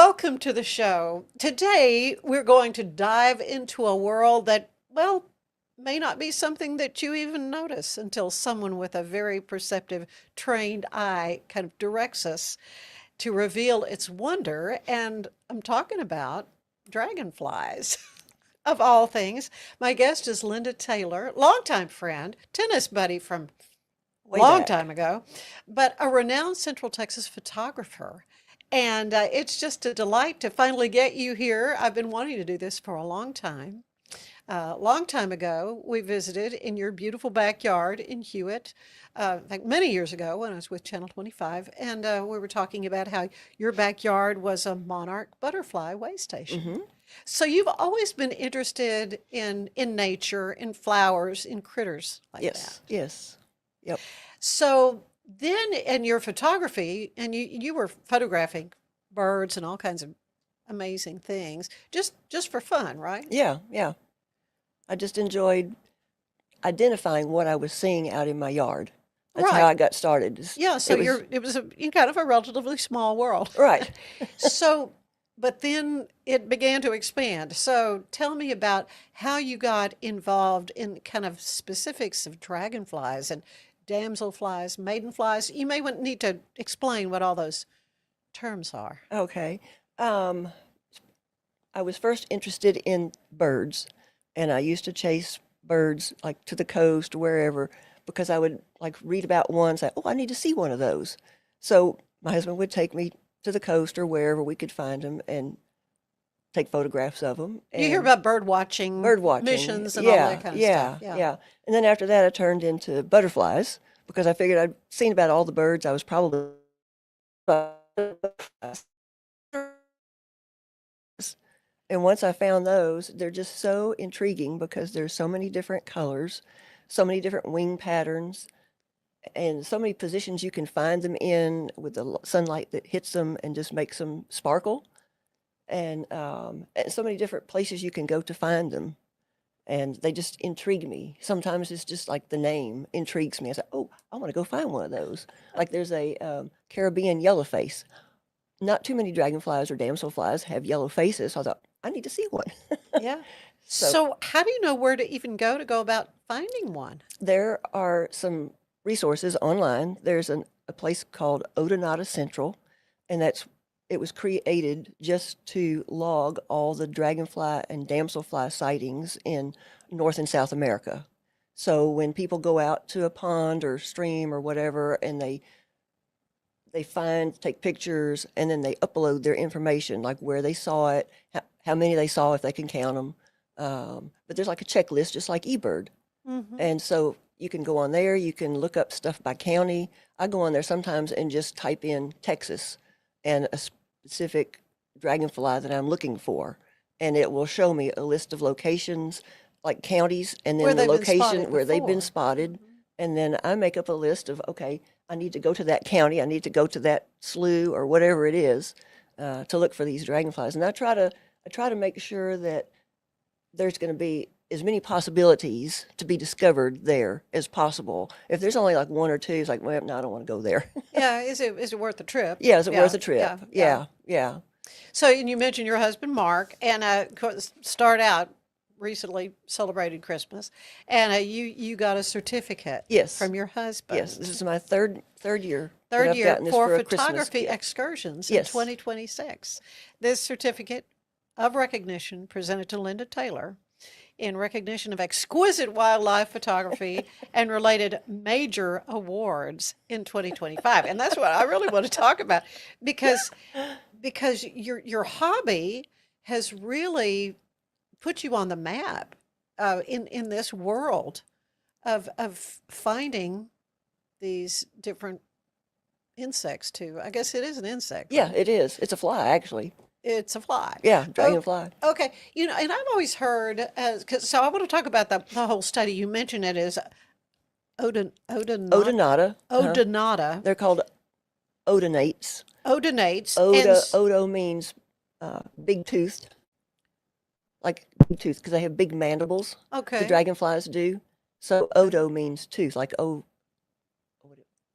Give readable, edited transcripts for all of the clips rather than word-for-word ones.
Welcome to the show. Today, we're going to dive into a world that, well, may not be something that you even notice until someone with a very perceptive, trained eye kind of directs us to reveal its wonder. And I'm talking about dragonflies. Of all things, my guest is Linda Taylor, longtime friend, tennis buddy from Way long back. time ago, but a renowned Central Texas photographer. And it's just a delight to finally get you here. I've been wanting to do this for a long time. Long time ago, we visited in your beautiful backyard in Hewitt, like many years ago when I was with Channel 25, and we were talking about how your backyard was a monarch butterfly way station. Hmm. So you've always been interested in nature, in flowers, in critters like Yes, that. yes. Yep. So then in your photography, and you were photographing birds and all kinds of amazing things, just for fun, right? Yeah, yeah. I just enjoyed identifying what I was seeing out in my yard. That's how Right. I got started. Yeah, so It was it was kind of a relatively small world. right. So, but then it began to expand. So tell me about how you got involved in kind of specifics of dragonflies and damselflies, maidenflies. You may need to explain what all those terms are. Okay. Um, I was first interested in birds, and I used to chase birds like to the coast, wherever, because I would like read about one, say, "Oh, I need to see one of those." So my husband would take me to the coast or wherever we could find them and take photographs of them. You hear And about bird watching bird watching, missions and all that yeah, kind of stuff. yeah, Yeah. yeah. And then after that, I turned into butterflies because I figured I'd seen about all the birds. I was probably and once I found those, they're just so intriguing because there's so many different colors, so many different wing patterns, and so many positions you can find them in with the sunlight that hits them and just makes them sparkle. And so many different places you can go to find them. And they just intrigue me. Sometimes it's just like the name intrigues me. I say, "Oh, I want to go find one of those." Like there's a Caribbean yellowface. Not too many dragonflies or damselflies have yellow faces. So I thought, I need to see one. Yeah. So So how do you know where to even go to go about finding one? there are some resources online. There's a place called Odonata Central, and it was created just to log all the dragonfly and damselfly sightings in North and South America. So when people go out to a pond or stream or whatever, and they find, take pictures, and then they upload their information, like where they saw it, how many they saw, if they can count them. But there's like a checklist, just like eBird. Hmm. And so you can go on there, you can look up stuff by county. I go on there sometimes and just type in Texas and a specific dragonfly that I'm looking for. And it will show me a list of locations, like counties, and Where then the they've been spotted location where they've been before. spotted. Hmm. And then I make up a list of, okay, I need to go to that county, I need to go to that slough or whatever it is to look for these dragonflies. And I try to make sure that there's going to be as many possibilities to be discovered there as possible. If there's only like one or two, it's like, well, no, I don't want to go there. Yeah, is it worth the trip? Yeah, is it worth Yeah, a yeah, trip? yeah. Yeah, yeah. So, and you mentioned your husband Mark, and start out recently celebrated Christmas, and you got a certificate Yes, from your yes. This husband, is my third year that third I've year gotten this for for a Christmas photography gift. excursions in Yes. 2026. This certificate of recognition presented to Linda Taylor in recognition of exquisite wildlife photography and related major awards in 2025. And that's what I really want to talk about because your hobby has really put you on the map in this world of finding these different insects too. I guess it is an insect, Yeah, right? it is. It's a fly, actually. It's a fly. Yeah, Okay. dragonfly. Okay. And I've always heard, so I want to talk about the whole study. You mentioned it as odonata, Odonata. odonata, They're called odonates. odonates, and Odo means big toothed, like big tooth, because they have big mandibles. The okay, dragonflies do. So okay, odo means tooth, like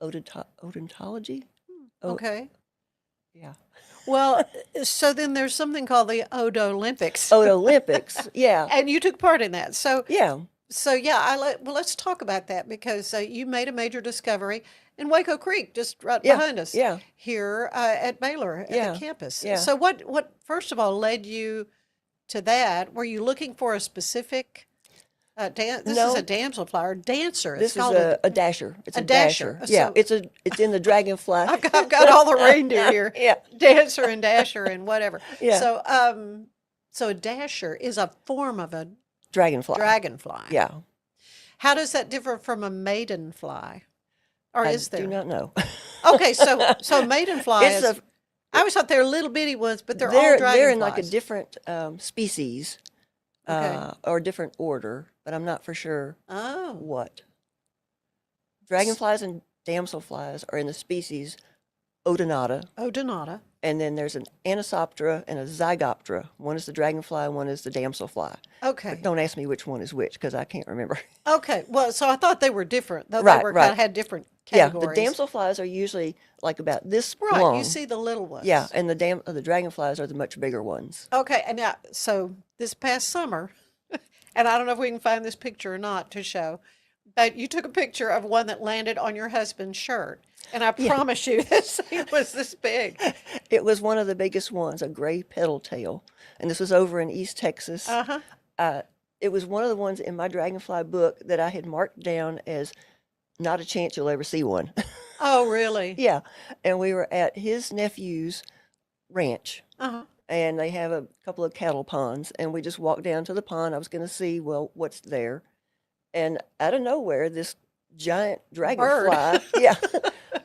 odontology. Oh, okay. yeah. Well, so then there's something called the Odo Olympics, Oh, the Olympics. Yeah. and you took part in that. So, Yeah. so yeah, well, let's talk about that because you made a major discovery in Waco Creek, just right Yeah. behind us Yeah. here at Baylor at the Yeah. campus. Yeah. So, what first of all led you to that? Were you looking for a specific This is a No, damselfly or dancer. It's this is called a dasher. It's a a dasher. dasher. Yeah. So It's in the Dragonfly. I've got all the reindeer here, Yeah. dancer and dasher and whatever. Yeah. So so a dasher is a form of a Dragonfly. dragonfly. Yeah. How does that differ from a maidenfly? Or I is do there? not know. Okay, so maidenfly It's is. a I always thought they were little bitty ones, but they're all they're in like a dragonflies. different species Okay. or different order, but I'm not for sure Oh, what. Dragonflies and damselflies are in the species Odonata, Odonata. and then there's an Anisoptera and a Zygoptera. One is the dragonfly, one is the damselfly. Okay. But don't ask me which one is which because I can't remember. Okay. Well, so I thought they were different, though Right, they were right. kind of had different Yeah, the categories. damselflies are usually like about this Right. long. You see the little ones. Yeah, and the dragonflies are the much bigger ones. Okay. And now, so this past summer, and I don't know if we can find this picture or not to show, but you took a picture of one that landed on your husband's shirt. And I promise you, this thing was this big. It was one of the biggest ones, a gray petal tail, and this was over in East Texas. Uh-huh. It was one of the ones in my dragonfly book that I had marked down as not a chance you'll ever see one. Oh, really? Yeah, and we were at his nephew's ranch, Uh-huh. and they have a couple of cattle ponds, and we just walked down to the pond. I was going to see, well, what's there, and out of nowhere, this giant dragonfly, yeah,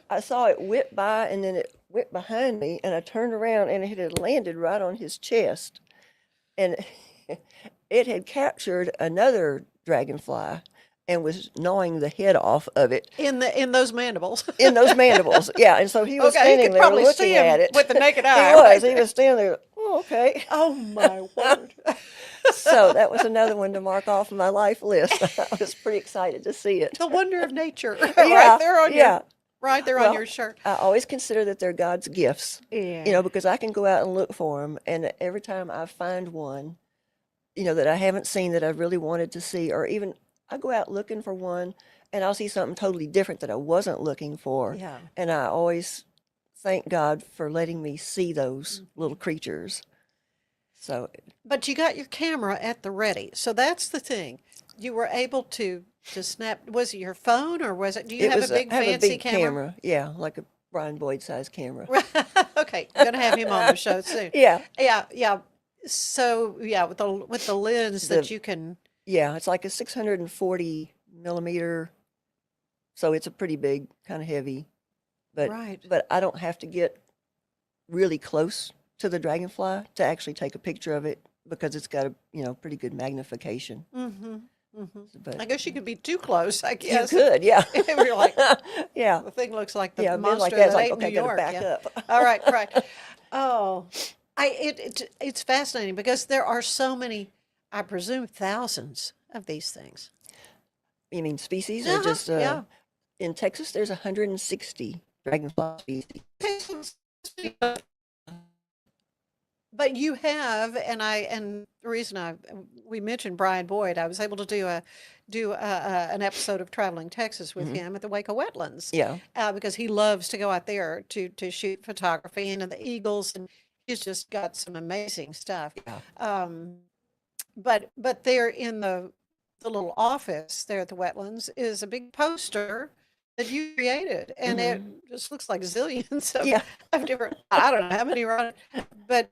I saw it whip by, and then it whipped behind me, and I turned around, and it had landed right on his chest, and it had captured another dragonfly and was gnawing the head off of it In those mandibles. in those mandibles. Yeah, and so he was Okay, you standing could there probably see looking him at it. with the naked He eye. was. right He there. was standing there. Oh, okay. Oh my word. So that was another one to mark off my life list. I was pretty excited to see it. The wonder of nature. Yeah, Right there on yeah. your right there on Well, your shirt. I always consider that they're God's gifts. Yeah. You know, because I can go out and look for them, and every time I find one, you know, that I haven't seen that I really wanted to see, or even I go out looking for one, and I'll see something totally different that I wasn't looking for. Yeah. And I always thank God for letting me see those little creatures. So, But you got your camera at the ready. So that's the thing. You were able to snap. Was it your phone or was it? Do you it have was a big I have a fancy big camera. Yeah, like a Brian Boyd size camera. Okay, gonna have him on the show soon. Yeah, Yeah, yeah. So yeah, with the lens that The- you can. yeah, it's like a 640 millimeter, so it's a pretty big, kind of heavy. But Right. but I don't have to get really close to the dragonfly to actually take a picture of it because it's got a pretty good magnification. Mm-hmm. Mm-hmm. But I guess you could be too close. I you guess. could, yeah, We're like yeah, the thing looks like the yeah. Being monster like that, it's that like ate okay, New I gotta York. back Yeah. up. All right, right. Oh, it's fascinating because there are so many. I presume thousands of these things. You mean species or Uh-huh, just yeah. in Texas? There's 160 dragonfly species. But you have, and the reason we mentioned Brian Boyd, I was able to do an episode of Traveling Texas with him at the Waco Wetlands, Yeah, because he loves to go out there to shoot photography and the eagles, and he's just got some amazing stuff. yeah, But there in the little office there at the Wetlands is a big poster that you created, and it just looks like zillions yeah. of different. I don't know how many are on it, but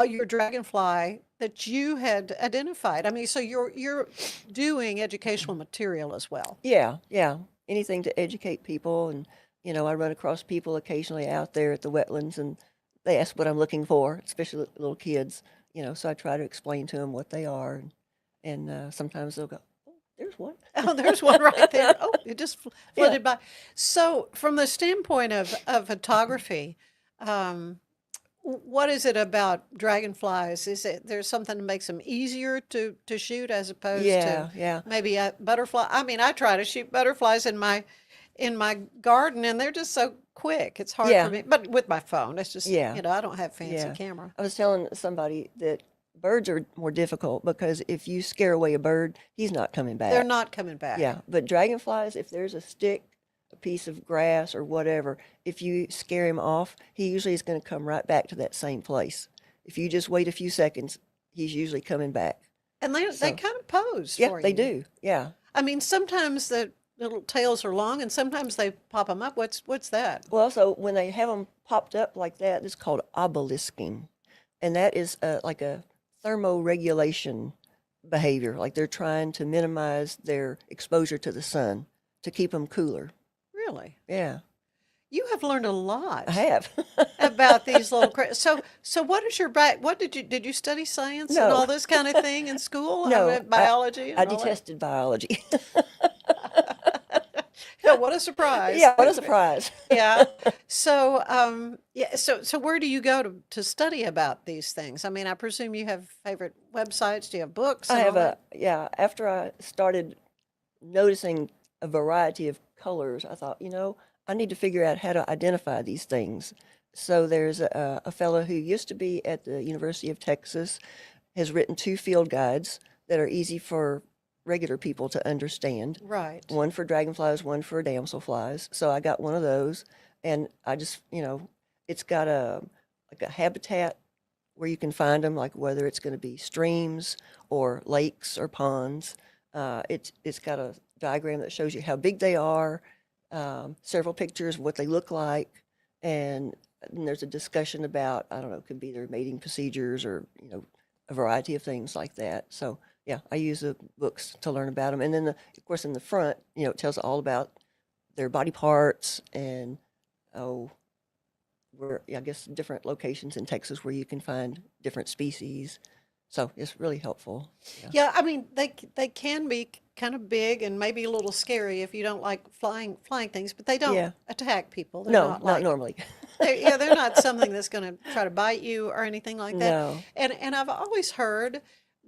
your dragonfly that you had identified. I mean, so you're doing educational material as well. Yeah, yeah. Anything to educate people. And, I run across people occasionally out there at the wetlands and they ask what I'm looking for, especially little kids, so I try to explain to them what they are. And sometimes they'll go, oh, there's one. Oh, there's one right there. Oh, it just Yeah. flitted by. So, from the standpoint of photography, what is it about dragonflies? Is it there's something that makes them easier to shoot as opposed Yeah, to yeah. maybe a butterfly? I mean, I try to shoot butterflies in my in my garden, and they're just so quick. It's hard Yeah. for me. But with my phone, it's just, Yeah. I don't have fancy Yeah. camera. I was telling somebody that birds are more difficult because if you scare away a bird, he's not coming They're back. not coming back. Yeah, but dragonflies, if there's a stick, a piece of grass, or whatever, if you scare him off, he usually is going to come right back to that same place. If you just wait a few seconds, he's usually coming back. And they So, kind of pose yeah, for they you. do. Yeah. I mean, sometimes the little tails are long, and sometimes they pop them up. What's that? Well, so when they have them popped up like that, it's called obelisking. And that is like a thermoregulation behavior. Like they're trying to minimize their exposure to the sun to keep them cooler. Really? Yeah, You have learned a lot I have. about these little so what is your back? What did you study science and No, all this kind of thing in school? I no, mean, biology I and all that? detested biology. Yeah, what a surprise. Yeah, what a surprise. Yeah. So, yeah. So where do you go to study about these things? I mean, I presume you have favorite websites. Do you have books I and all have that? yeah, after I started noticing a variety of colors, I thought, I need to figure out how to identify these things. So there's a fellow who used to be at the University of Texas, has written 2 field guides that are easy for regular people to understand. Right. One for dragonflies, one for damselflies. So I got one of those, and I just, it's got like a habitat where you can find them, like whether it's going to be streams or lakes or ponds. It's got a diagram that shows you how big they are, several pictures of what they look like, and then there's a discussion about, I don't know, it could be their mating procedures or a variety of things like that. So yeah, I use the books to learn about them, and then of course in the front, it tells all about their body parts and oh, where I guess different locations in Texas where you can find different species. So it's really helpful. Yeah. Yeah, I mean, they can be kind of big and maybe a little scary if you don't like flying things, but they don't Yeah. attack people. They're No, not not like normally. they're not something that's going to try to bite you or anything like that. No. And I've always heard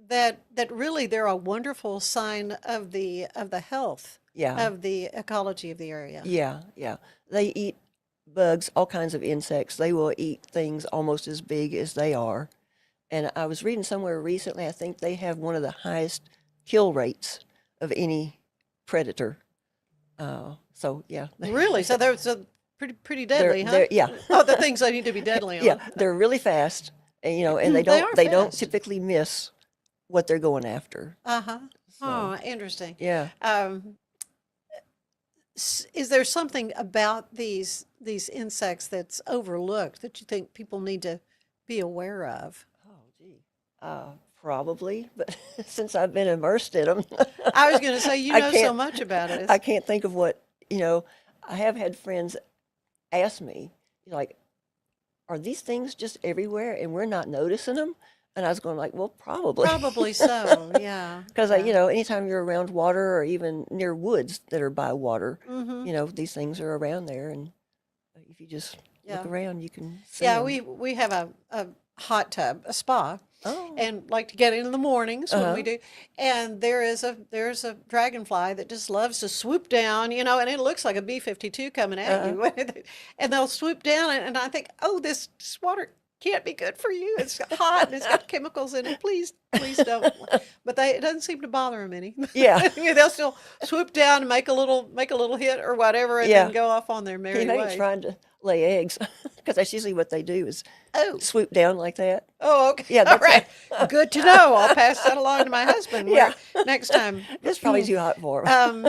that really they're a wonderful sign of the health Yeah. of the ecology of the area. Yeah. Yeah. They eat bugs, all kinds of insects. They will eat things almost as big as they are. And I was reading somewhere recently, I think they have one of the highest kill rates of any predator. So yeah, Really? So they're so pretty deadly, huh? yeah, Oh, the things they need to be deadly on. yeah, they're really fast, and and they They are don't fast. typically miss what they're going after. Uh-huh. So Oh, interesting. yeah, Is there something about these insects that's overlooked that you think people need to be aware of? oh gee, probably, but since I've been immersed in them, I was going to say you I know so can't much about it. I can't think of what I have had friends ask me like, are these things just everywhere and we're not noticing them? And I was going like, well, probably. Probably so. Yeah. Because, Yeah. anytime you're around water or even near woods that are by water, Mm-hmm. these things are around there. And if you just look Yeah. around, you can see Yeah. them. We have a hot tub, a spa, Oh, and like to get in the mornings when we uh-huh. do. And there's a dragonfly that just loves to swoop down, and it looks like a B-52 coming at Uh-huh. you. And they'll swoop down, and I think, oh, this water can't be good for you. It's hot and it's got chemicals in it. Please don't. But it doesn't seem to bother them any. Yeah. I mean, they'll still swoop down and make a little hit or whatever, and Yeah. then go off on their merry He may be way. trying to lay eggs because that's usually what they do is Oh, swoop down like that. oh, okay. Yeah, All that's right. Good to know. I'll pass that along to my husband Yeah. next time. It's probably too hot for them.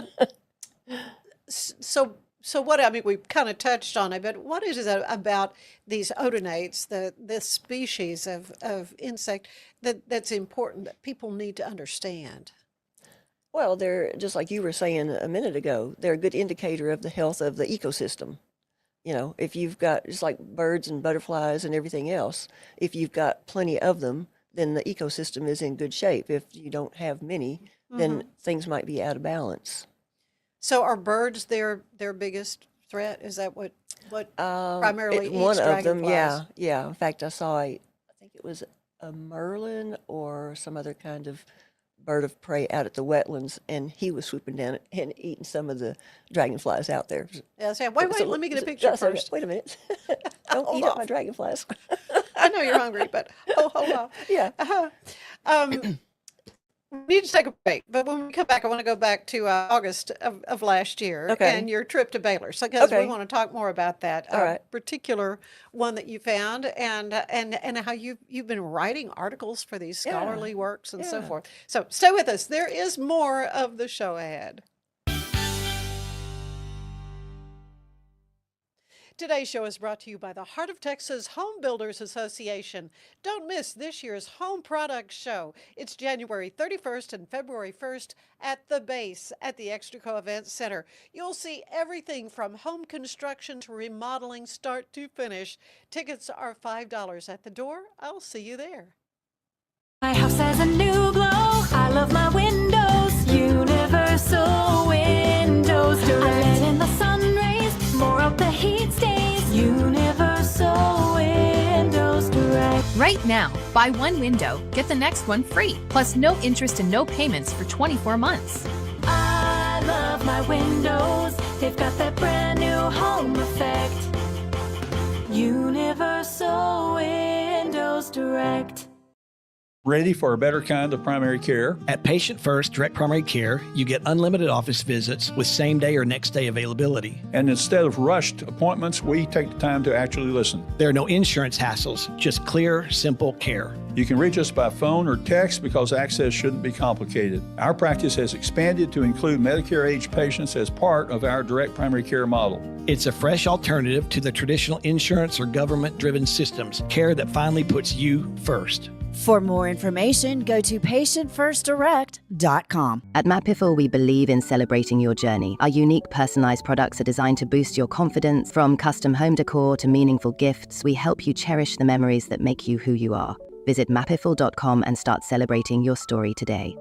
So what, I mean, we kind of touched on it, but what is it about these odonates, the species of insect that's important that people need to understand? Well, they're just like you were saying a minute ago, they're a good indicator of the health of the ecosystem. If you've got just like birds and butterflies and everything else, if you've got plenty of them, then the ecosystem is in good shape. If you don't have many, then things might be out of balance. So are birds their biggest threat? Is that what primarily One eats of them, dragonflies? yeah. In fact, I think it was a merlin or some other kind of bird of prey out at the wetlands, and he was swooping down and eating some of the dragonflies out there. Yeah, so wait, So let me get a picture so, first. wait a minute. Don't Hold eat up off. my dragonflies. I know you're hungry, but hold on. Yeah. We need to take a break, but when we come back, I want to go back to August of last year Okay. and your trip to Baylor. So, because we Okay. want to talk more about that All right. particular one that you found, and how you've been writing articles for these scholarly works and so Yeah. forth. So, stay with us. There is more of the show ahead. Today's show is brought to you by the Heart of Texas Home Builders Association. Don't miss this year's Home Products Show. It's January 31st and February 1st at the base at the Extraco Events Center. You'll see everything from home construction to remodeling, start to finish. Tickets are $5 at the door. I'll see you there. My house has a new glow. I love my windows. Universal Windows Direct. I let in the sun rays, more of the heat stays. Universal Windows Direct. Right now, buy one window, get the next one free, plus no interest and no payments for 24 months. I love my windows. They've got that brand new home effect. Universal Windows Direct. Ready for a better kind of primary care? At Patient First Direct Primary Care, you get unlimited office visits with same-day or next-day availability. And instead of rushed appointments, we take the time to actually listen. There are no insurance hassles, just clear, simple care. You can reach us by phone or text because access shouldn't be complicated. Our practice has expanded to include Medicare-age patients as part of our direct primary care model. It's a fresh alternative to the traditional insurance or government-driven systems, care that finally puts you first. For more information, go to patientfirstdirect.com. At Mapiful, we believe in celebrating your journey. Our unique personalized products are designed to boost your confidence. From custom home decor to meaningful gifts, we help you cherish the memories that make you who you are. Visit mapiful.com and start celebrating your story today.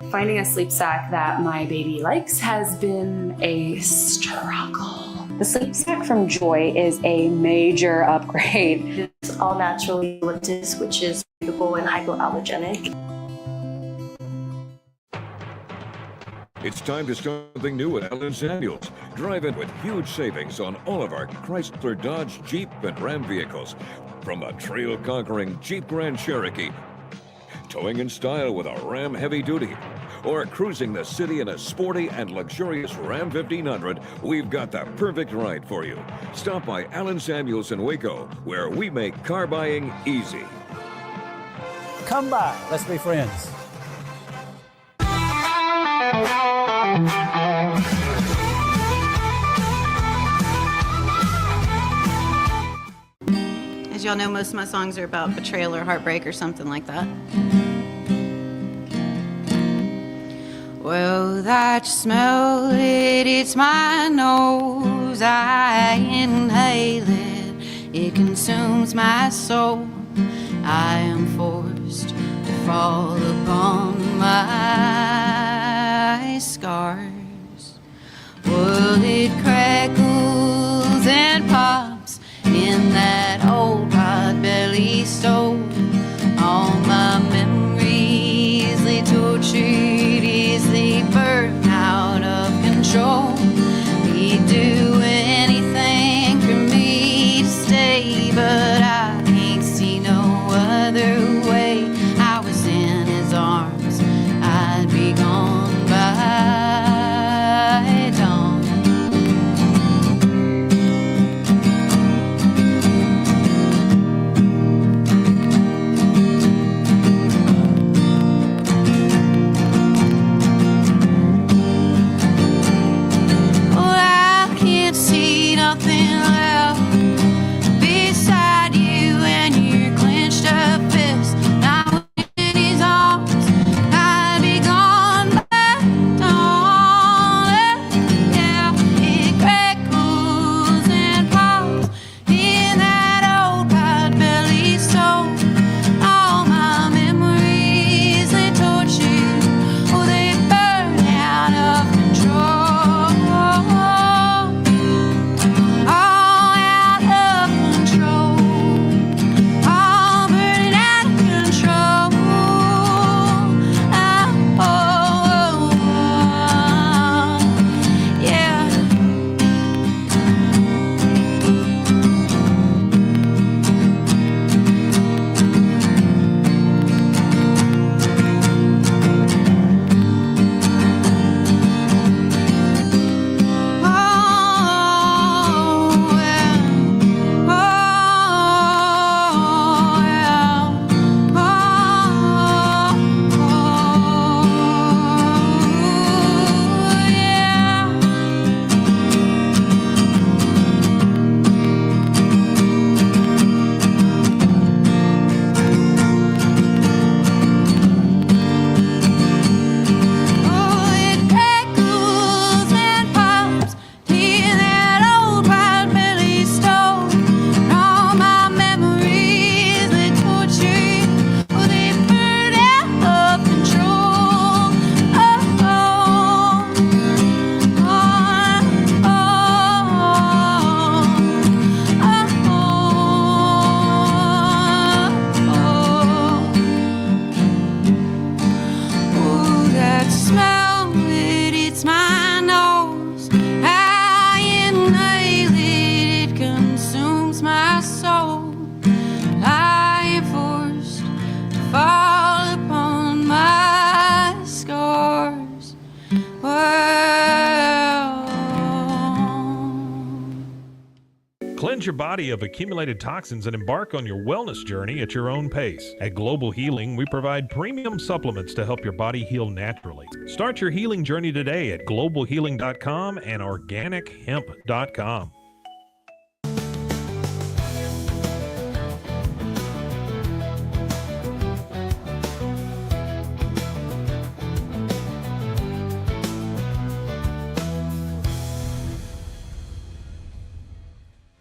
Finding a sleep sack that my baby likes has been a struggle. The sleep sack from Joy is a major upgrade. It's all natural eucalyptus, which is breathable and hypoallergenic. It's time to start something new at Allen Samuels. Drive in with huge savings on all of our Chrysler, Dodge, Jeep, and Ram vehicles. From a trail-conquering Jeep Grand Cherokee, towing in style with a Ram Heavy Duty, or cruising the city in a sporty and luxurious Ram 1500, we've got the perfect ride for you. Stop by Allen Samuels in Waco, where we make car buying easy. Come by, let's be friends. As y'all know, most of my songs are about betrayal or heartbreak or something like that. Well, that smell, it's my nose. I inhale it, it consumes my soul. I am forced to fall upon my scars. Well, it crackles and pops in that old pot-belly stove. All my memories lay tortured, easily burned out of control. He'd do anything for me to stay, but I can't see no other way. I was in his arms, I'd Cleanse your body of accumulated toxins and embark on your wellness journey at your own pace. At Global Healing, we provide premium supplements to help your body heal naturally. Start your healing journey today at globalhealing.com and organichemp.com.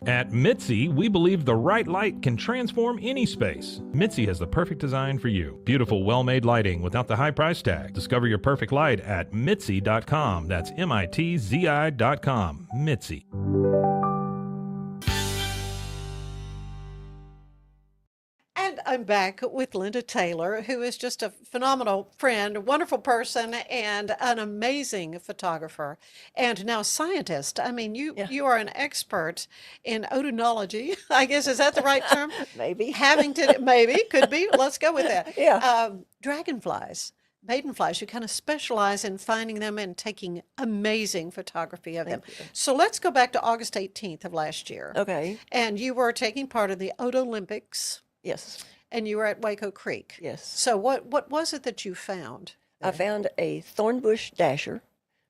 At Mitzi, we believe the right light can transform any space. Mitzi has the perfect design for you. Beautiful, well-made lighting without the high price tag. Discover your perfect light at Mitzi.com. That's MITZI.com. Mitzi. And I'm back with Linda Taylor, who is just a phenomenal friend, a wonderful person, and an amazing photographer, and now scientist. I mean, you are an expert in odonology. I guess, is that the right term? Maybe. Maybe, could be. Let's go with that. Yeah. Dragonflies, maidenflies, you kind of specialize in finding them and taking amazing photography of them. So let's go back to August 18th of last year. Okay. And you were taking part of the Olympics. Yes. And you were at Waco Creek. Yes. So what was it that you found? I found a thornbush dasher,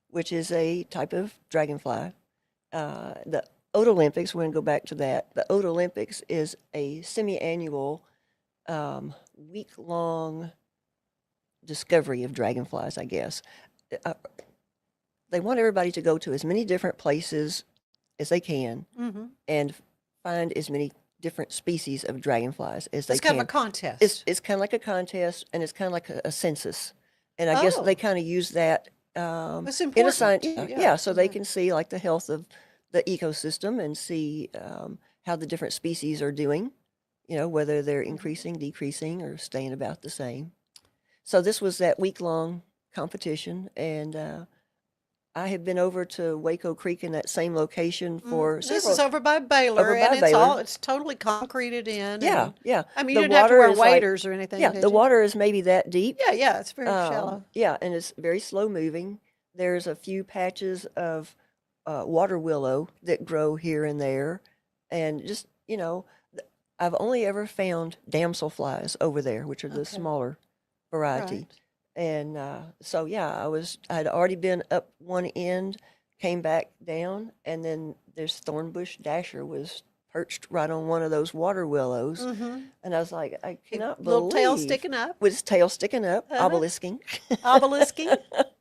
which is a type of dragonfly. The Olympics, we're going to go back to that. The Olympics is a semi-annual, week-long discovery of dragonflies, I guess. They want everybody to go to as many different places as they can and find as many different species of dragonflies as they can. It's kind of a contest. It's kind of like a contest, and it's kind of like a census. And I guess they kind of use that That's in a science. important. Yeah, so they can see like the health of the ecosystem and see how the different species are doing, whether they're increasing, decreasing, or staying about the same. So this was that week-long competition, and I have been over to Waco Creek in that same location for This is over by Baylor, and it's totally concreted in. Yeah, and, yeah. I mean, you didn't have to wear waders or anything. Yeah, did the you? water is maybe that deep. Yeah, it's very shallow. Yeah, and it's very slow moving. There's a few patches of water willow that grow here and there, and just I've only ever found damselflies over there, which are the smaller variety. Right. And so I had already been up one end, came back down, and then this thornbush dasher was perched right on one of those water willows, and I was like, I cannot believe, little tail sticking up, with its tail sticking up, obelisking,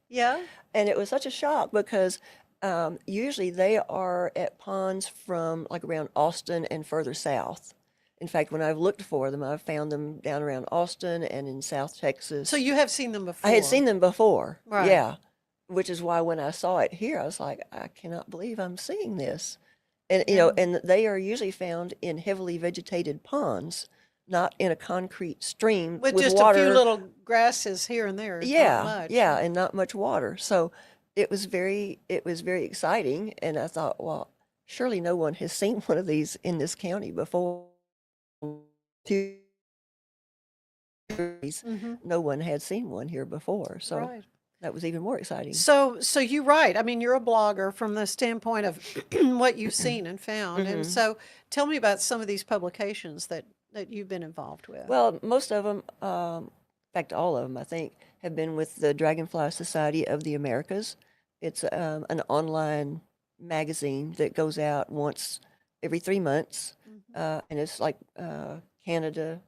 yeah. And it was such a shock because usually they are at ponds from like around Austin and further south. In fact, when I've looked for them, I've found them down around Austin and in South Texas. So you have seen them before? I had seen them before, right. Yeah, which is why when I saw it here, I was like, I cannot believe I'm seeing this. And, and they are usually found in heavily vegetated ponds, not in a concrete stream with just water. A few little grasses here and there. Yeah, not much. yeah, and not much water. So it was very exciting. And I thought, well, surely no one has seen one of these in this county before. No one had seen one here before, so that was even more exciting. So you're right. I mean, you're a blogger from the standpoint of what you've seen and found, and so tell me about some of these publications that you've been involved with. Well, most of them, in fact, all of them, I think, have been with the Dragonfly Society of the Americas. It's an online magazine that goes out once every 3 months. And it's like Canada,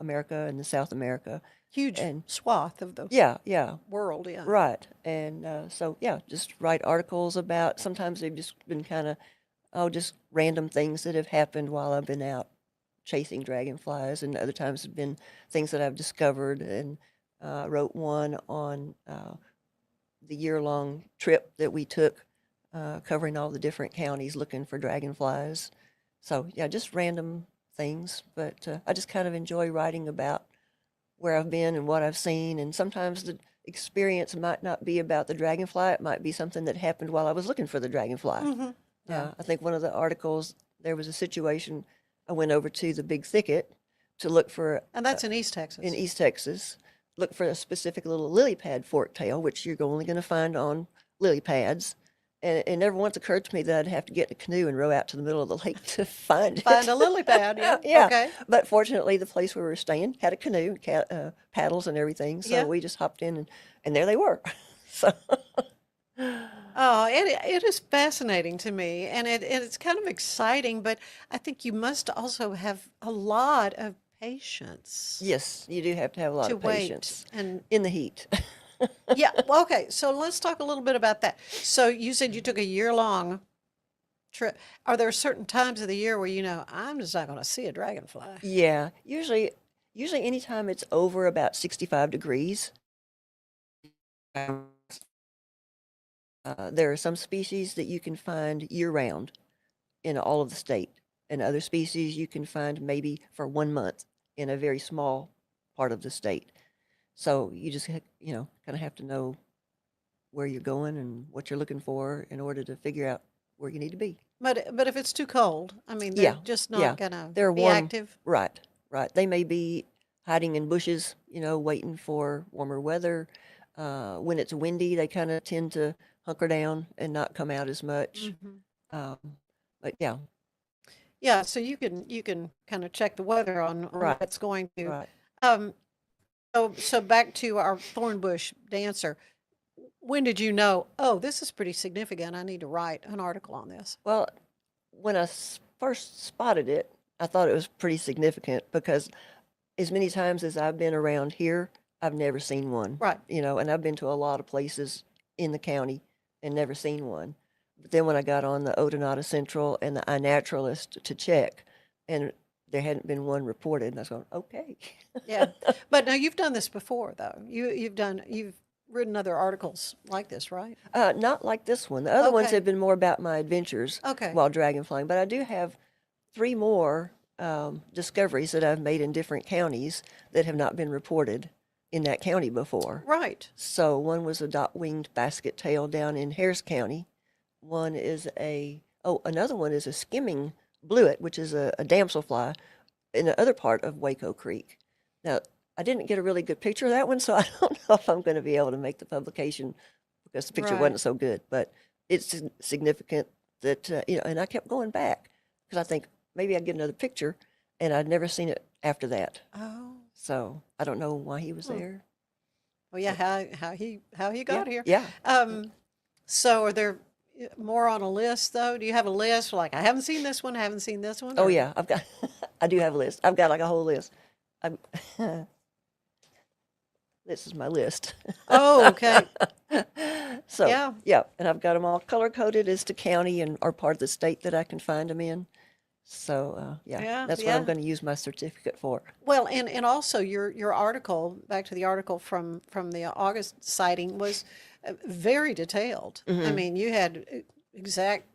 America, and the South America. Huge swath of the world, yeah. Right. And just write articles about, sometimes they've just been kind of, just random things that have happened while I've been out chasing dragonflies, and other times have been things that I've discovered, and wrote one on the year-long trip that we took, covering all the different counties looking for dragonflies. So, just random things, but I just kind of enjoy writing about where I've been and what I've seen, and sometimes the experience might not be about the dragonfly, it might be something that happened while I was looking for the dragonfly. I think one of the articles, there was a situation, I went over to the Big Thicket to look for... And that's in East Texas. In East Texas. Look for a specific little lily pad forktail, which you're only going to find on lily pads. And it never once occurred to me that I'd have to get in a canoe and row out to the middle of the lake to find it. Find a lily pad, yeah. Yeah. Okay. But fortunately, the place where we were staying had a canoe, paddles and everything. So Yeah. we just hopped in and there they were. So Oh, it is fascinating to me, and it's kind of exciting, but I think you must also have a lot of patience yes, you do have to have a lot to of wait. patience And in the heat. yeah, well, okay, so let's talk a little bit about that. So you said you took a year-long trip. Are there certain times of the year where you know, I'm just not going to see a dragonfly? Yeah, usually anytime it's over about 65 degrees, there are some species that you can find year-round in all of the state, and other species you can find maybe for 1 month in a very small part of the state. So you just, kind of have to know where you're going and what you're looking for in order to figure out where you need to be. But if it's too cold, I mean, they're Yeah, just yeah. not going to They're be warm, active. right. They may be hiding in bushes, waiting for warmer weather. When it's windy, they kind of tend to hunker down and not come out as much. Mhm. But yeah, Yeah, so you can kind of check the weather on right, what's going to. right. Um, so back to our thornbush dancer. When did you know, oh, this is pretty significant. I need to write an article on this? Well, when I first spotted it, I thought it was pretty significant because as many times as I've been around here, I've never seen one. Right. And I've been to a lot of places in the county and never seen one. But then when I got on the Odonata Central and the iNaturalist to check, and there hadn't been one reported, and I was going, okay. Yeah. But now you've done this before, though. You've written other articles like this, right? Not like this one. The other ones Okay. have been more about my adventures Okay. while dragonflying, but I do have 3 more discoveries that I've made in different counties that have not been reported in that county before. Right. So one was a dot-winged basket tail down in Harris County. Another one is a skimming bluet, which is a damselfly in the other part of Waco Creek. Now, I didn't get a really good picture of that one, so I don't know if I'm going to be able to make the publication because the picture Right. wasn't so good. But it's significant that, and I kept going back because I think maybe I'd get another picture, and I'd never seen it after that. Oh. So I don't know why he was there. Well, yeah. How he got here? Yeah. So are there more on a list though? Do you have a list like I haven't seen this one, I haven't seen this one? Oh or- yeah, I do have a list. I've got like a whole list. This is my list. Oh, okay. So Yeah. and I've got them all color coded as to county and or part of the state that I can find them in. So Yeah, that's what I'm yeah. going to use my certificate for. Well, and also your article, back to the article from the August sighting, was very detailed. I Mhm. mean, you had exact,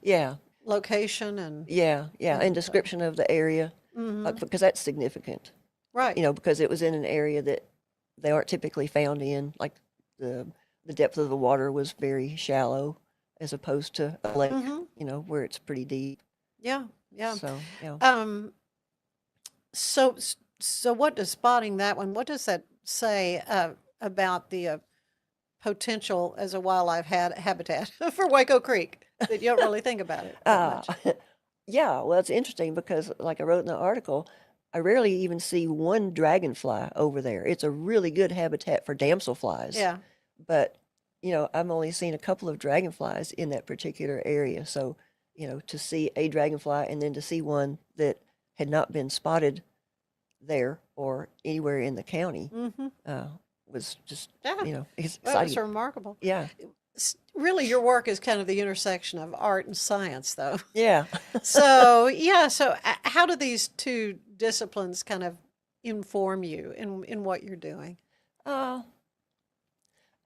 Yeah, location and yeah, and and description of the area mhm. because that's significant. Right. Because it was in an area that they aren't typically found in. Like the depth of the water was very shallow as opposed to a lake, Mhm. where it's pretty deep. Yeah, yeah. So, yeah. So what does spotting that one? What does that say about the potential as a wildlife habitat for Waco Creek that you don't really think about it that much? Yeah, well, it's interesting because, like I wrote in the article, I rarely even see one dragonfly over there. It's a really good habitat for damselflies. Yeah. But, I've only seen a couple of dragonflies in that particular area. So, to see a dragonfly and then to see one that had not been spotted there or anywhere in the county Mm-hmm. was just, Yeah. it's Well, it's exciting. remarkable. Yeah, Really, your work is kind of the intersection of art and science, though. yeah. So, yeah. So, how do these two disciplines kind of inform you in what you're doing? Uh,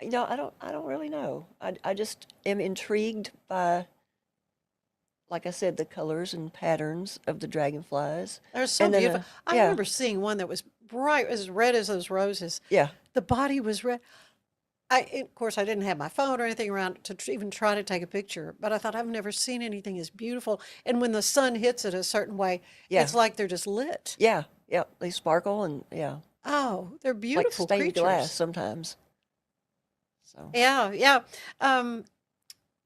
I don't really know. I just am intrigued by, like I said, the colors and patterns of the dragonflies. They're so And then, beautiful. I yeah, remember seeing one that was bright, as red as those roses. yeah, The body was red. Of course, I didn't have my phone or anything around to even try to take a picture, but I thought I've never seen anything as beautiful. And when the sun hits it a certain way, yeah, it's like they're just lit. yeah. They sparkle and Oh, they're like beautiful stained glass creatures. sometimes. So Yeah, yeah.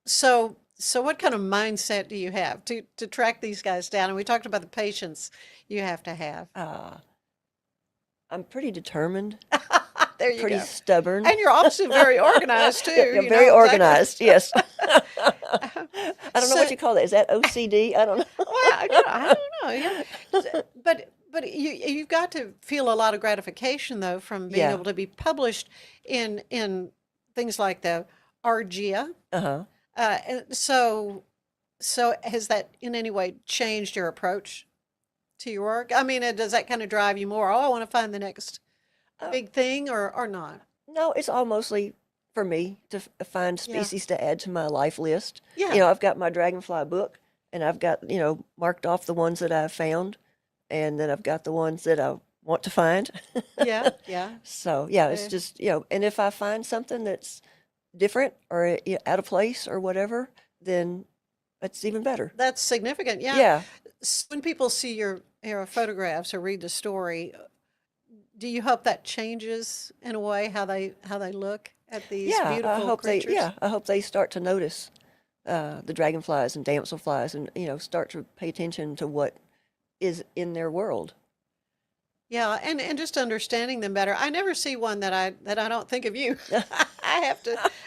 So what kind of mindset do you have to track these guys down? And we talked about the patience you have to have. I'm pretty determined, There you pretty go. stubborn. And you're also very organized too. Yeah, you very know, organized, yes. I don't know So- what you call that. Is that OCD? I don't know. Well, you know, I don't know. Yeah. But you've got to feel a lot of gratification though from being Yeah. able to be published in things like the Argia. Uh-huh. And so has that in any way changed your approach to your work? I mean, does that kind of drive you more? Oh, I want to find the next big thing, or not? No, it's all mostly for me to find Yeah. species to add to my life list. Yeah. You know, I've got my dragonfly book, and I've got, marked off the ones that I've found, and then I've got the ones that I want to find. Yeah, yeah. So, yeah, it's Yeah. just, and if I find something that's different or out of place or whatever, then that's even better. That's significant. Yeah. Yeah. When people see your photographs or read the story, do you hope that changes in a way how they look at these Yeah, I beautiful hope creatures? I hope they start to notice the dragonflies and damselflies, and start to pay attention to what is in their world. Yeah, and just understanding them better. I never see one that I don't think of you. I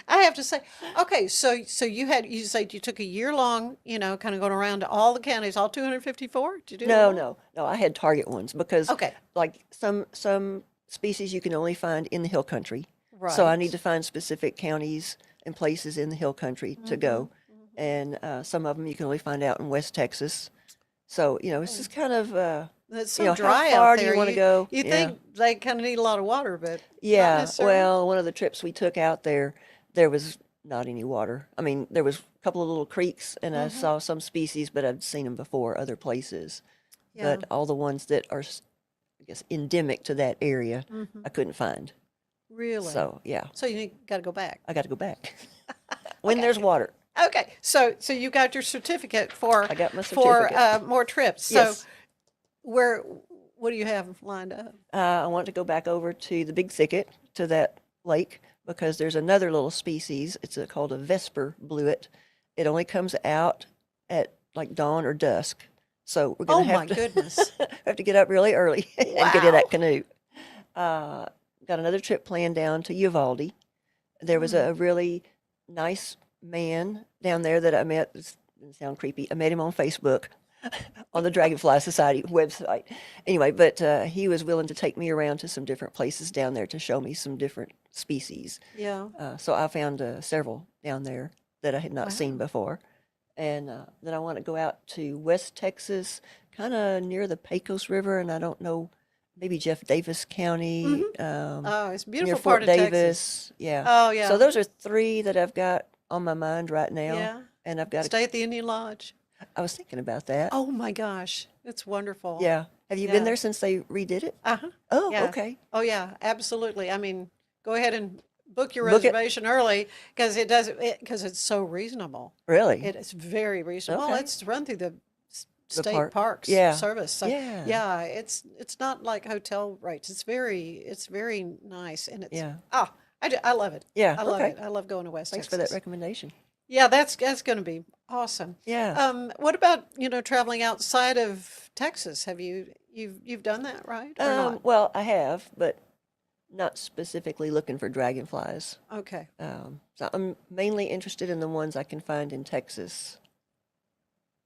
have to say. Okay, so you said you took a year long, kind of going around to all the counties, all 254? Did you do No, that? no, I had target ones because, Okay. like some species you can only find in the hill country. So I Right. need to find specific counties and places in the hill country to go, and some of them you can only find out in West Texas. So it's just kind of It's so how dry far out do there. you want to go? You Yeah. think they kind of need a lot of water, but not Yeah, necessarily. well, one of the trips we took out there was not any water. I mean, there was a couple of little creeks, and I saw some species, but I'd seen them before other places. Yeah. But all the ones that are, I guess, endemic to that area, I couldn't find. Really? So, yeah, So you got to go back. I got to go back when there's water. Okay, so you got your certificate for I got my for certificate. more trips. So Yes. what do you have lined up? I want to go back over to the Big Thicket, to that lake, because there's another little species. It's called a Vesper bluet. It only comes out at like dawn or dusk. So we're Oh going to my have to goodness! have to get up really early and get in Wow. that canoe. Got another trip planned down to Uvalde. There was a really nice man down there that I met. This didn't sound creepy. I met him on Facebook on the Dragonfly Society website. Anyway, but he was willing to take me around to some different places down there to show me some different species. Yeah. So I found several down there that I had not seen Wow. before. And then I want to go out to West Texas, kind of near the Pecos River, and I don't know, maybe Jeff Davis County, Oh, it's a near beautiful Fort part of Texas. Davis. Yeah. Oh yeah. So those are three that I've got on my mind right now. Yeah. And I've got Stay at the Indian Lodge. I was thinking about that. Oh my gosh, it's wonderful. Yeah. Have you Yeah. been there since they redid it? Uh-huh. Oh, Yeah. okay. Oh yeah, absolutely. I mean, go ahead and book your Book it. reservation early because because it's so reasonable. Really? It is very reasonable. Well, Okay. it's run through the The state park. parks Yeah. service. So, Yeah. yeah, it's not like hotel rates. It's very nice, and it's Yeah. I love it. Yeah, I love okay. it. I love going to West Thanks Texas. for that recommendation. Yeah, that's going to be awesome. Yeah. What about traveling outside of Texas? Have you've done that, right? Or not? Well, I have, but not specifically looking for dragonflies. Okay. So I'm mainly interested in the ones I can find in Texas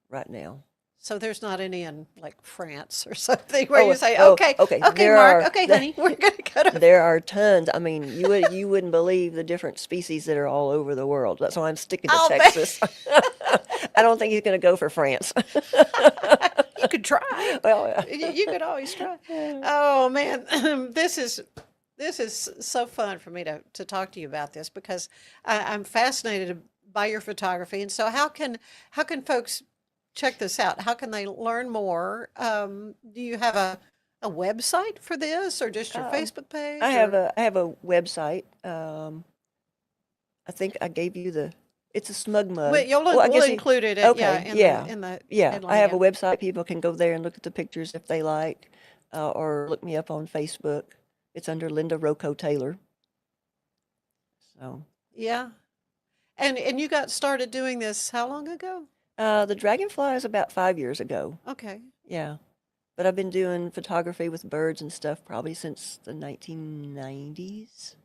right now. So there's not any in like France or something where Oh, you say, oh, okay, okay, okay, there Mark, are- okay, honey, we're going to go to. There are tons. I mean, you wouldn't believe the different species that are all over the world. That's why I'm sticking to I'll bet. Texas. I don't think he's going to go for France. You could try. Well, You could always try. Oh man, this is so fun for me to talk to you about this because I'm fascinated by your photography. And so how can folks check this out? How can they learn more? Do you have a website for this or just your Facebook page? I have or- a website. I think I gave you it's a smug mug. Well, Well, I we'll guess you- include it. okay, In the yeah. headline, I have yeah. a website. People can go there and look at the pictures if they like, or look me up on Facebook. It's under Linda Rocco Taylor. So Yeah. And you got started doing this how long ago? The Dragonfly is about 5 years ago. Okay. Yeah. But I've been doing photography with birds and stuff probably since the 1990s.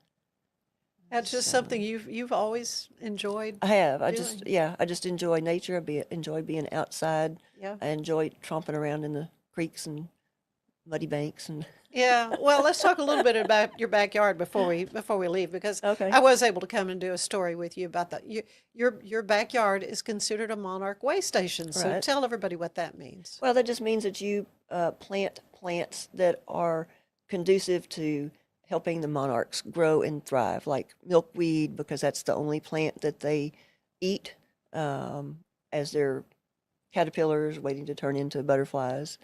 That's just something you've always enjoyed. I have. I doing. just enjoy nature. Enjoy being outside. Yeah. I enjoy tromping around in the creeks and muddy banks and Yeah. Well, let's talk a little bit about your backyard before we leave, because Okay. I was able to come and do a story with you about that. Your backyard is considered a monarch way station. So Right. tell everybody what that means. Well, that just means that you plant plants that are conducive to helping the monarchs grow and thrive, like milkweed, because that's the only plant that they eat as they're caterpillars waiting to turn into butterflies.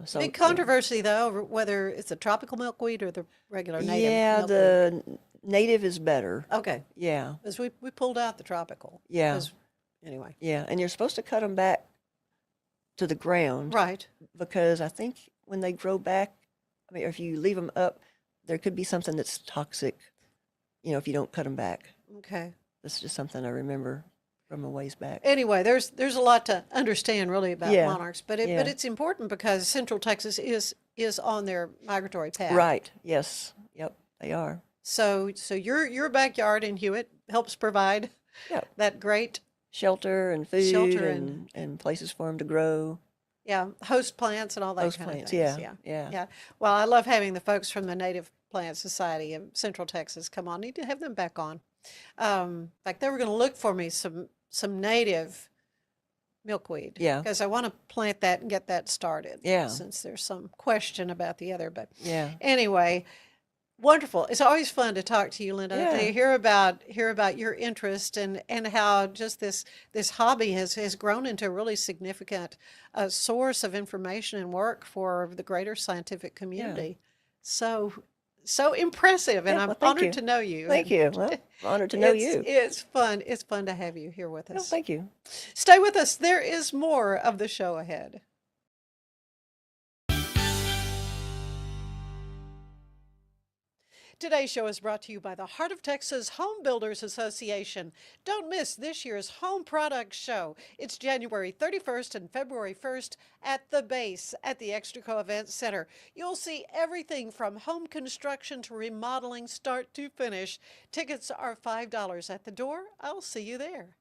So Big controversy, though, over whether it's a tropical milkweed or the regular native yeah, milkweed. the native is better. Okay. Yeah, Because we pulled out the tropical. Yeah. 'Cause- Anyway. yeah, and you're supposed to cut them back to the ground, Right. because I think when they grow back, I mean, if you leave them up, there could be something that's toxic, if you don't cut them back. Okay. That's just something I remember from a ways back. Anyway, there's a lot to understand really about Yeah. monarchs, but Yeah. it's important because Central Texas is on their migratory path. Right. Yes. Yep. They are. So your backyard in Hewitt helps provide Yep. that great Shelter and food Shelter and places for them to grow. host plants and all that Host kind plants, of things. yeah. Yeah. Well, I love having the folks from the Native Plant Society of Central Texas come on. Need to have them back on. In fact, they were going to look for me some native milkweed. Yeah. Because I want to plant that and get that started. Yeah. Since there's some question about the other, but Yeah. anyway, wonderful. It's always fun to talk to you, Linda. Yeah. To hear about your interest and how just this hobby has grown into a really significant source of information and work for the greater scientific community. So impressive, and Yeah, I'm well, thank honored you. to know you. Thank you. Well, honored to know you. It's fun. It's fun to have you here with Well, us. thank you. Stay with us. There is more of the show ahead. Today's show is brought to you by the Heart of Texas Home Builders Association. Don't miss this year's Home Products Show. It's January 31st and February 1st at the base at the Extraco Event Center. You'll see everything from home construction to remodeling, start to finish. Tickets are $5 at the door. I'll see you there.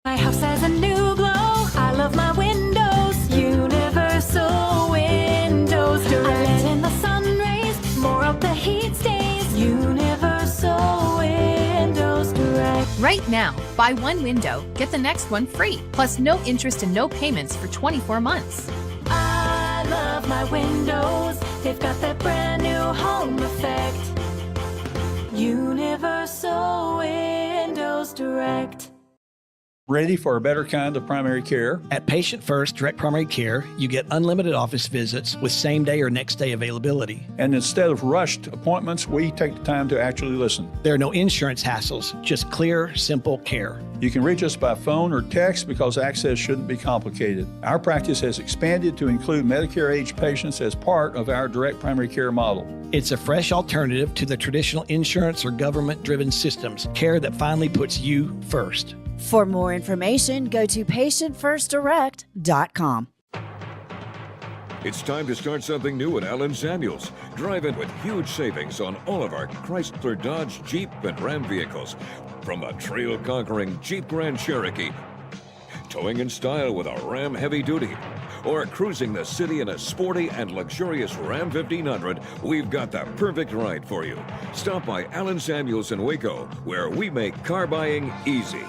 My house has a new glow. I love my windows. Universal Windows Direct. I let in the sun rays. More of the heat stays. Universal Windows Direct. Right now, buy one window, get the next one free, plus no interest and no payments for 24 months. I love my windows. They've got that brand new home effect. Universal Windows Direct. Ready for a better kind of primary care? At Patient First Direct Primary Care, you get unlimited office visits with same day or next day availability. And instead of rushed appointments, we take the time to actually listen. There are no insurance hassles, just clear, simple care. You can reach us by phone or text because access shouldn't be complicated. Our practice has expanded to include Medicare-age patients as part of our direct primary care model. It's a fresh alternative to the traditional insurance or government-driven systems, care that finally puts you first. For more information, go to patientfirstdirect.com. It's time to start something new at Allen Samuels. Drive in with huge savings on all of our Chrysler, Dodge, Jeep, and Ram vehicles. From a trail-conquering Jeep Grand Cherokee, towing in style with a Ram Heavy Duty, or cruising the city in a sporty and luxurious Ram 1500, we've got the perfect ride for you. Stop by Allen Samuels in Waco, where we make car buying easy.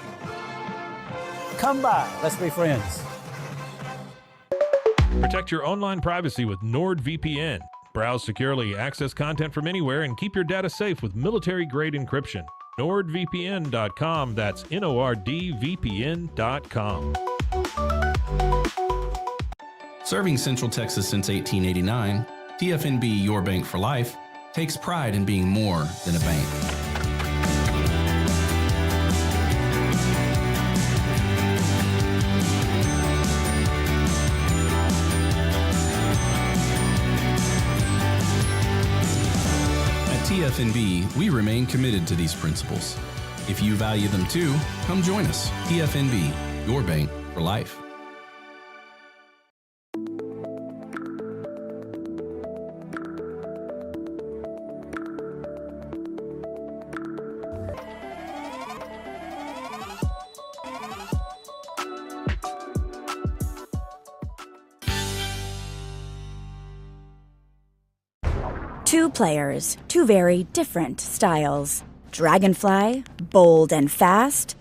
Come by. Let's be friends. Protect your online privacy with NordVPN. Browse securely, access content from anywhere, and keep your data safe with military-grade encryption. NordVPN.com. That's NordVPN.com. Serving Central Texas since 1889, TFNB Your Bank for Life takes pride in being more than a bank. At TFNB, we remain committed to these principles. If you value them too, come join us. TFNB, your bank for life. Two players, two very different styles. Dragonfly, bold and fast.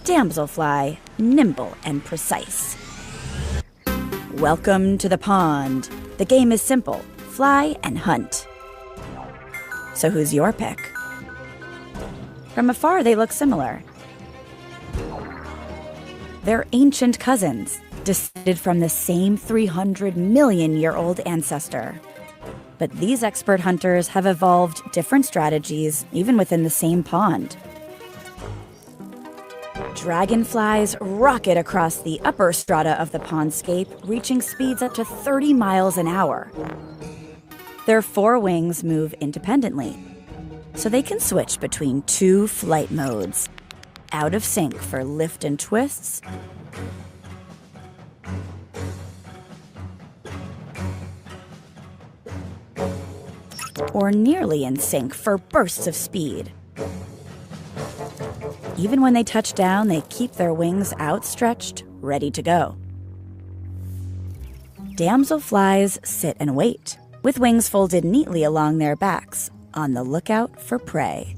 Damselfly, nimble and precise. Welcome to the pond. The game is simple. Fly and hunt. So who's your pick? From afar, they look similar. They're ancient cousins, descended from the same 300-million-year-old ancestor. But these expert hunters have evolved different strategies, even within the same pond. Dragonflies rocket across the upper strata of the pondscape, reaching speeds up to 30 miles an hour. Their four wings move independently, so they can switch between two flight modes, out of sync for lift and twists, or nearly in sync for bursts of speed. Even when they touch down, they keep their wings outstretched, ready to go. Damselflies sit and wait, with wings folded neatly along their backs, on the lookout for prey.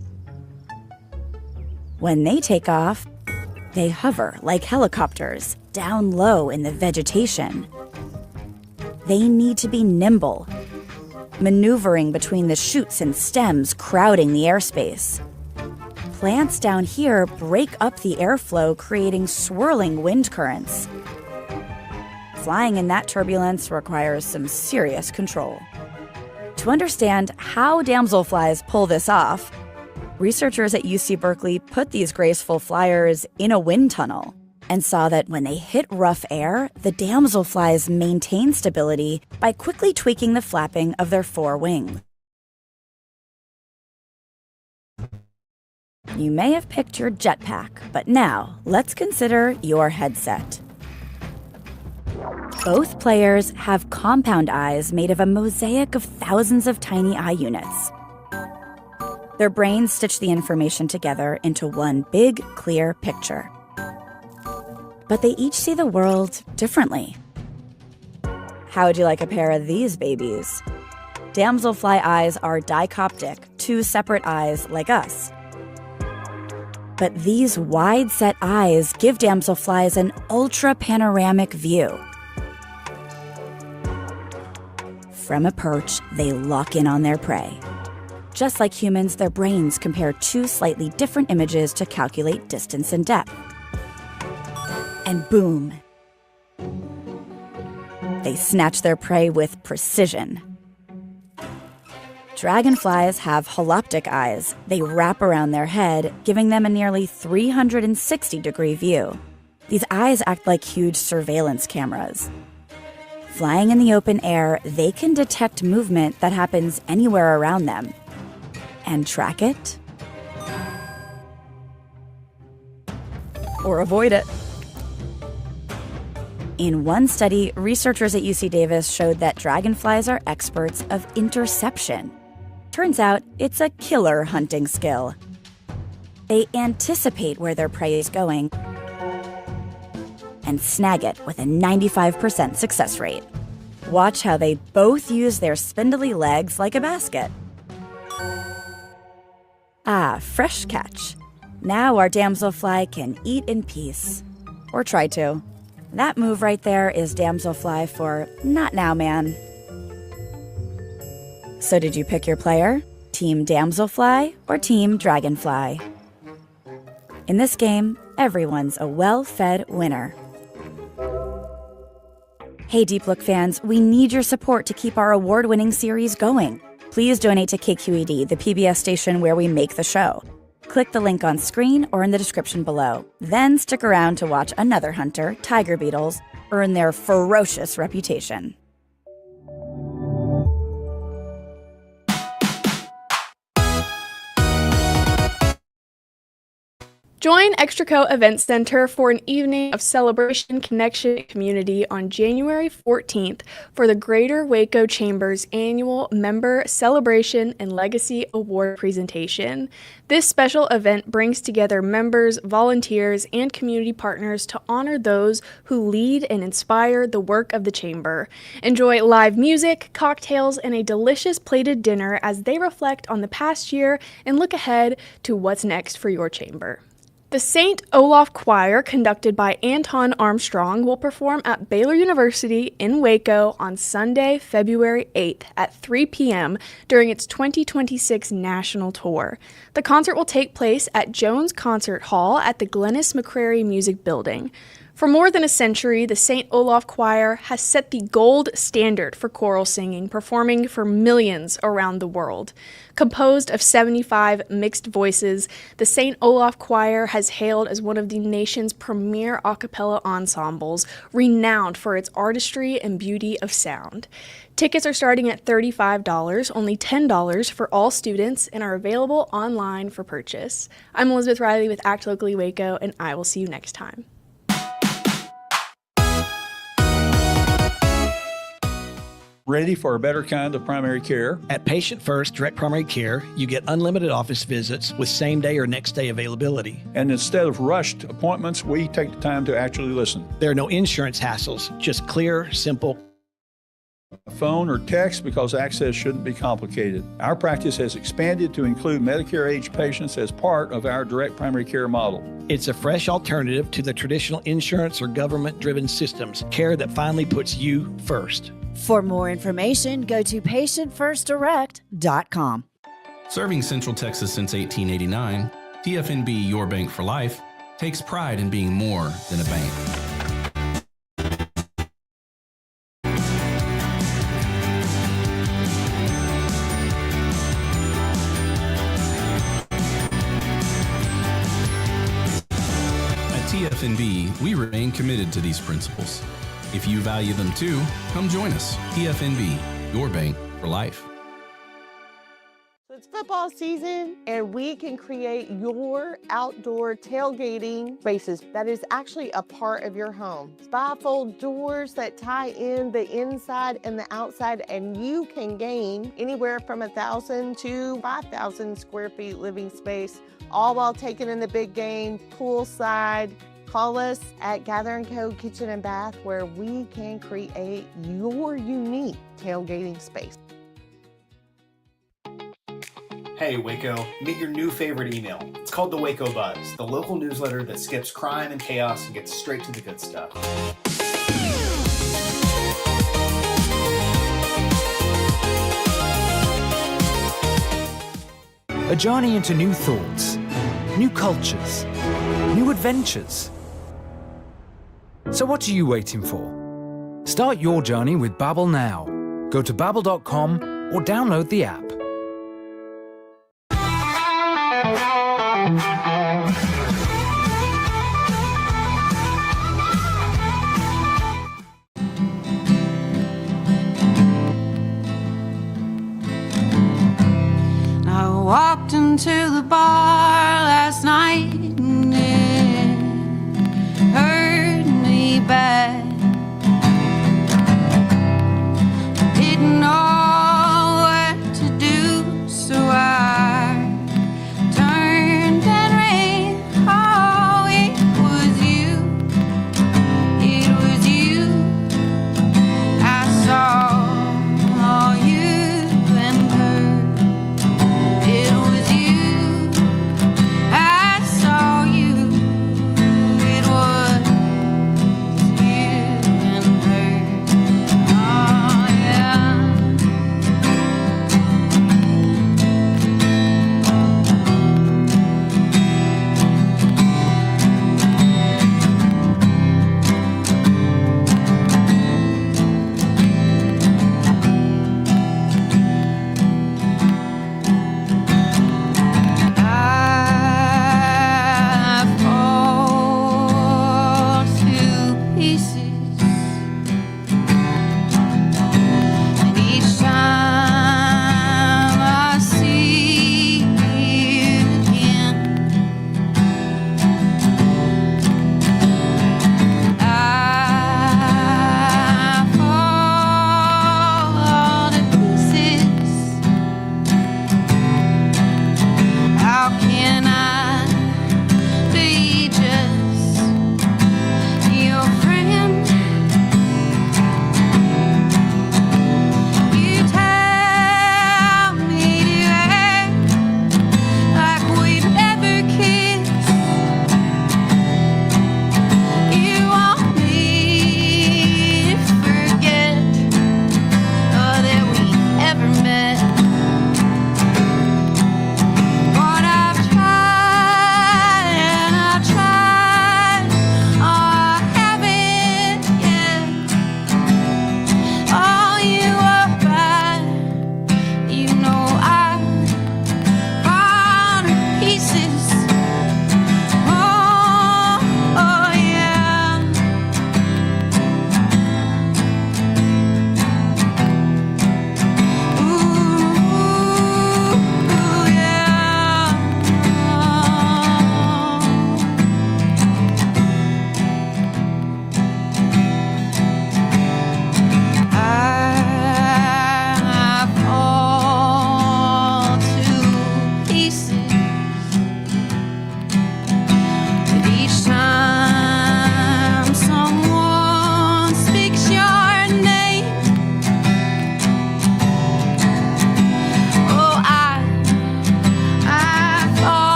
When they take off, they hover like helicopters, down low in the vegetation. They need to be nimble, maneuvering between the shoots and stems crowding the airspace. Plants down here break up the airflow, creating swirling wind currents. Flying in that turbulence requires some serious control. To understand how damselflies pull this off, researchers at UC Berkeley put these graceful flyers in a wind tunnel and saw that when they hit rough air, the damselflies maintain stability by quickly tweaking the flapping of their four wings. You may have picked your jetpack, but now let's consider your headset. Both players have compound eyes made of a mosaic of thousands of tiny eye units. Their brains stitch the information together into one big, clear picture. But they each see the world differently. How would you like a pair of these babies? Damselfly eyes are dicoptic, two separate eyes like us. But these wide-set eyes give damselflies an ultra-panoramic view. From a perch, they lock in on their prey. Just like humans, their brains compare two slightly different images to calculate distance and depth. And boom, they snatch their prey with precision. Dragonflies have holoptic eyes. They wrap around their head, giving them a nearly 360-degree view. These eyes act like huge surveillance cameras. Flying in the open air, they can detect movement that happens anywhere around them and track it or avoid it. In one study, researchers at UC Davis showed that dragonflies are experts of interception. Turns out it's a killer hunting skill. They anticipate where their prey is going and snag it with a 95% success rate. Watch how they both use their spindly legs like a basket. Ah, fresh catch. Now our damselfly can eat in peace. Or try to. That move right there is damselfly for not now, man. So did you pick your player? Team Damselfly or Team Dragonfly? In this game, everyone's a well-fed winner. Hey Deep Look fans, we need your support to keep our award-winning series going. Please donate to KQED, the PBS station where we make the show. Click the link on screen or in the description below. Then stick around to watch another hunter, tiger beetles, earn their ferocious reputation. Join Extraco Event Center for an evening of celebration, connection, and community on January 14th for the Greater Waco Chamber's annual Member Celebration and Legacy Award presentation. This special event brings together members, volunteers, and community partners to honor those who lead and inspire the work of the Chamber. Enjoy live music, cocktails, and a delicious plated dinner as they reflect on the past year and look ahead to what's next for your Chamber. The St. Olaf Choir, conducted by Anton Armstrong, will perform at Baylor University in Waco on Sunday, February 8th at 3 p.m. during its 2026 national tour. The concert will take place at Jones Concert Hall at the Glennis McCrary Music Building. For more than a century, the St. Olaf Choir has set the gold standard for choral singing, performing for millions around the world. Composed of 75 mixed voices, the St. Olaf Choir has hailed as one of the nation's premier a cappella ensembles, renowned for its artistry and beauty of sound. Tickets are starting at $35, only $10 for all students, and are available online for purchase. I'm Elizabeth Riley with Act Locally Waco, and I will see you next time. Ready for a better kind of primary care? At Patient First Direct Primary Care, you get unlimited office visits with same-day or next-day availability. And instead of rushed appointments, we take the time to actually listen. There are no insurance hassles, just clear, simple phone or text because access shouldn't be complicated. Our practice has expanded to include Medicare-age patients as part of our direct primary care model. It's a fresh alternative to the traditional insurance or government-driven systems, care that finally puts you first. For more information, go to patientfirstdirect.com. Serving Central Texas since 1889, TFNB Your Bank for Life takes pride in being more than a bank. At TFNB, we remain committed to these principles. If you value them too, come join us. TFNB, Your Bank for Life. It's football season, and we can create your outdoor tailgating spaces that is actually a part of your home. Bifold doors that tie in the inside and the outside, and you can gain anywhere from 1,000 to 5,000 square feet living space, all while taking in the big game, poolside. Call us at Gather & Co. Kitchen and Bath, where we can create your unique tailgating space. Hey Waco, meet your new favorite email. It's called the Waco Buzz, the local newsletter that skips crime and chaos and gets straight to the good stuff. A journey into new thoughts, new cultures, new adventures. So what are you waiting for? Start your journey with Babbel now. Go to babbel.com or download the app. I walked into the bar last night and it hurt me bad. I didn't know what to do.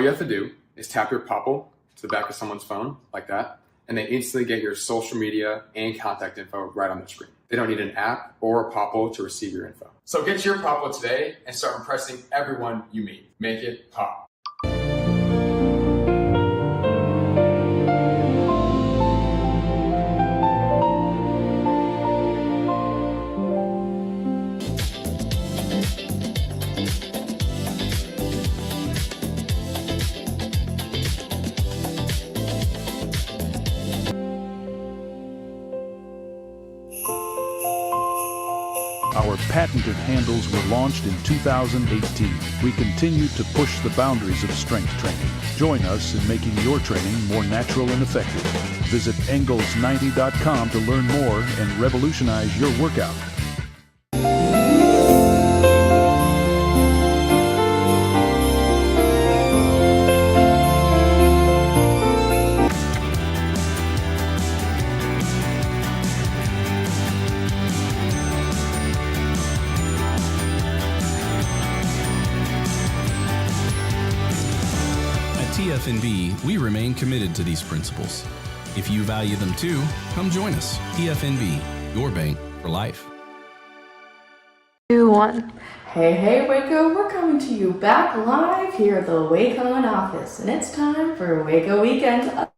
all you have to do is tap your Popple to the back of someone's phone, like that, and they instantly get your social media and contact info right on the screen. They don't need an app or a Popple to receive your info. So get your Popple today and start impressing everyone you meet. Make it pop. Our patented handles were launched in 2018. We continue to push the boundaries of strength training. Join us in making your training more natural and effective. Visit Engels90.com to learn more and revolutionize your workout. TFNB, we remain committed to these principles. If you value them too, come join us. TFNB, your bank for life. 2, 1. Hey Waco, we're coming to you back live here at the Wacoan office, and it's time for Waco Weekend.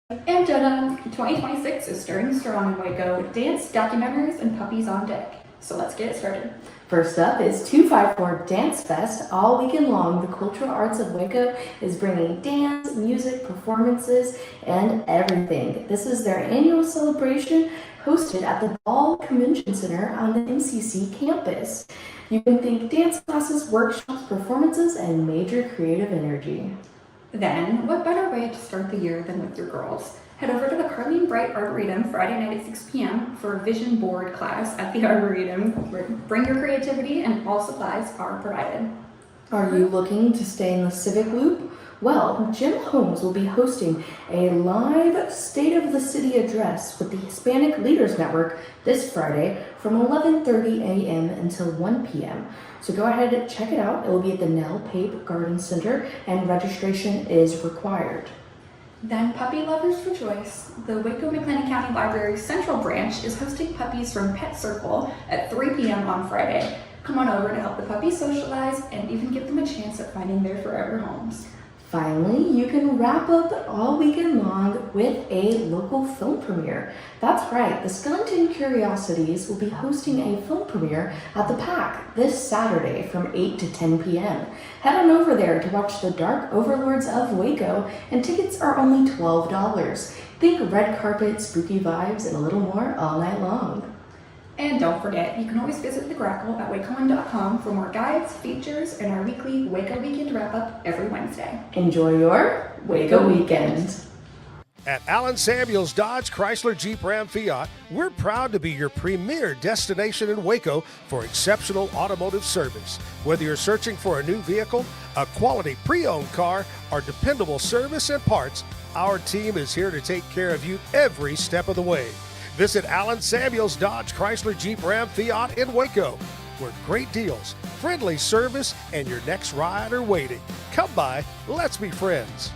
And 2026 is stirring strong in Waco with dance, documentaries, and puppies on deck. So let's get it started. First up is 254 Dance Fest. All weekend long, the Cultural Arts of Waco is bringing dance, music, performances, and everything. This is their annual celebration hosted at the Ball Convention Center on the MCC campus. You can think dance classes, workshops, performances, and major creative energy. Then, what better way to start the year than with your girls? Head over to the Carlene Bright Arboretum Friday night at 6 p.m. for a vision board class at the Arboretum. Bring your creativity and all supplies are provided. Are you looking to stay in the civic loop? Well, Jim Holmes will be hosting a live State of the City address with the Hispanic Leaders Network this Friday from 11:30 a.m. until 1 p.m. So go ahead and check it out. It will be at the Nell Pape Garden Center, and registration is required. Then Puppy Lovers Rejoice. The Waco McLennan County Library Central Branch is hosting puppies from Pet Circle at 3 p.m. on Friday. Come on over to help the puppies socialize and even give them a chance at finding their forever homes. Finally, you can wrap up all weekend long with a local film premiere. That's right, the Skellington Curiosities will be hosting a film premiere at the PAC this Saturday from 8 to 10 p.m. Head on over there to watch the Dark Overlords of Waco, and tickets are only $12. Think red carpet, spooky vibes, and a little more all night long. And don't forget, you can always visit the Grackle at wacoan.com for more guides, features, and our weekly Waco Weekend wrap-up every Wednesday. Enjoy your Waco Weekend. At Allen Samuels Dodge Chrysler Jeep Ram Fiat, we're proud to be your premier destination in Waco for exceptional automotive service. Whether you're searching for a new vehicle, a quality pre-owned car, or dependable service and parts, our team is here to take care of you every step of the way. Visit Allen Samuels Dodge Chrysler Jeep Ram Fiat in Waco, where great deals, friendly service, and your next ride are waiting. Come by, let's be friends.